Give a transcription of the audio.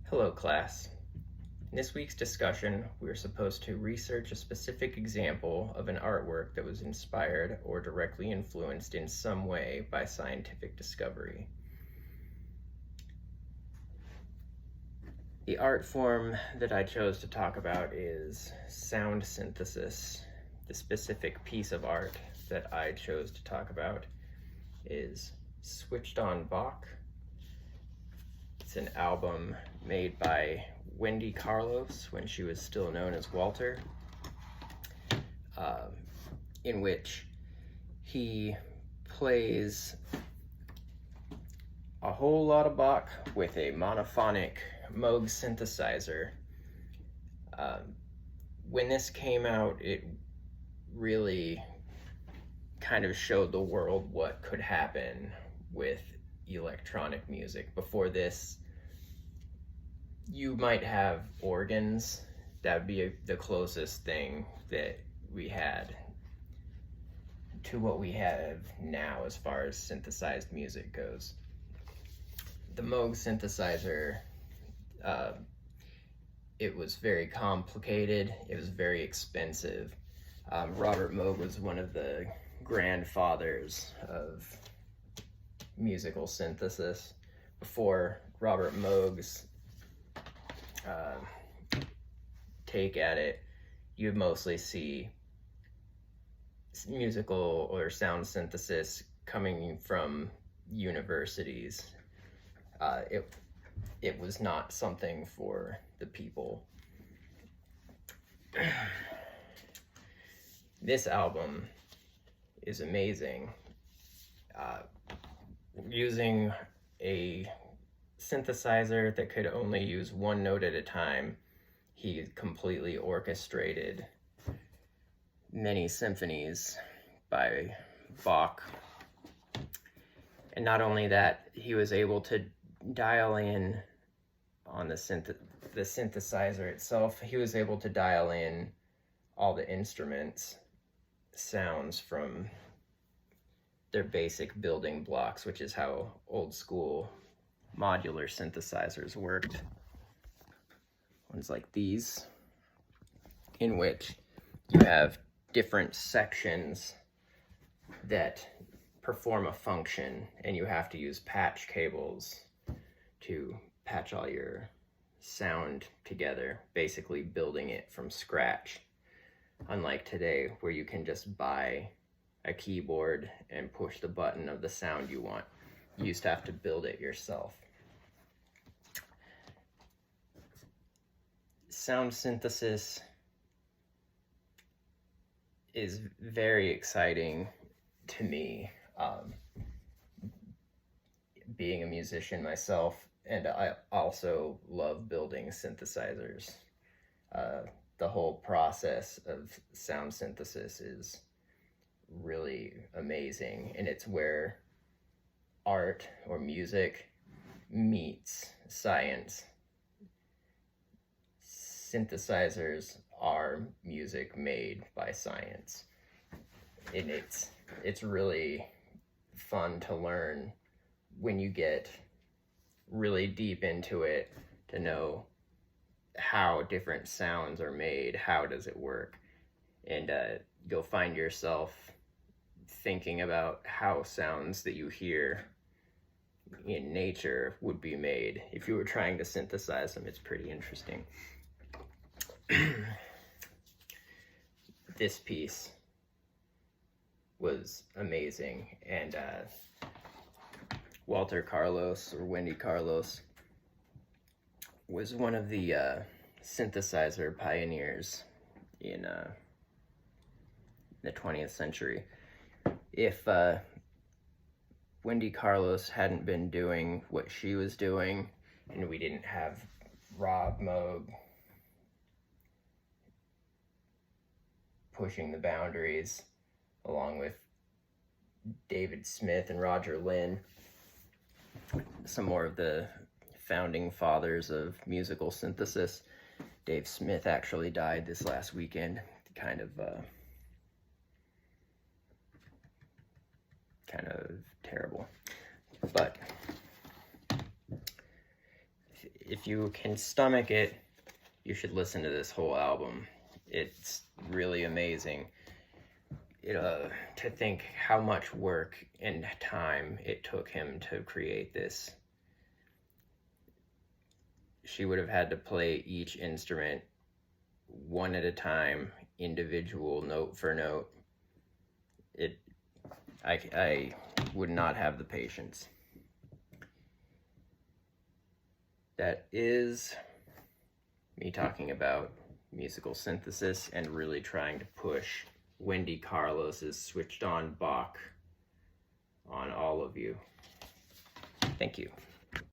Hello, class. In this week's discussion, we are supposed to research a specific example of an artwork that was inspired or directly influenced in some way by scientific discovery. The art form that I chose to talk about is sound synthesis. The specific piece of art that I chose to talk about is Switched on Bach. It's an album made by Wendy Carlos when she was still known as Walter, in which he plays a whole lot of Bach with a monophonic Moog synthesizer. When this came out, it really kind of showed the world what could happen with electronic music. Before this, you might have organs. That would be the closest thing that we had to what we have now as far as synthesized music goes. The Moog synthesizer, it was very complicated. It was very expensive. Robert Moog was one of the grandfathers of musical synthesis. Before Robert Moog's take at it, you mostly see musical or sound synthesis coming from universities. It was not something for the people. This album is amazing. Using a synthesizer that could only use one note at a time, he completely orchestrated many symphonies by Bach. And not only that, he was able to dial in on the synthesizer itself. He was able to dial in all the instruments, sounds from their basic building blocks, which is how old school modular synthesizers worked. Ones like these, in which you have different sections that perform a function, and you have to use patch cables to patch all your sound together, basically building it from scratch. Unlike today, where you can just buy a keyboard and push the button of the sound you want. You used to have to build it yourself. Sound synthesis is very exciting to me. Being a musician myself, and I also love building synthesizers. The whole process of sound synthesis is really amazing, and it's where art or music meets science. Synthesizers are music made by science, and it's really fun to learn when you get really deep into it, to know how different sounds are made, how does it work, and you'll find yourself thinking about how sounds that you hear in nature would be made if you were trying to synthesize them. It's pretty interesting. This piece was amazing, and Walter Carlos, or Wendy Carlos, was one of the synthesizer pioneers in the 20th century. If Wendy Carlos hadn't been doing what she was doing, and we didn't have Rob Moog pushing the boundaries, along with David Smith and Roger Lynn, some more of the founding fathers of musical synthesis. Dave Smith actually died this last weekend. Kind of terrible. But if you can stomach it, you should listen to this whole album. It's really amazing. To think how much work and time it took him to create this. She would have had to play each instrument one at a time, individual, note for note. I would not have the patience. That is me talking about musical synthesis and really trying to push Wendy Carlos's Switched On Bach on all of you. Thank you.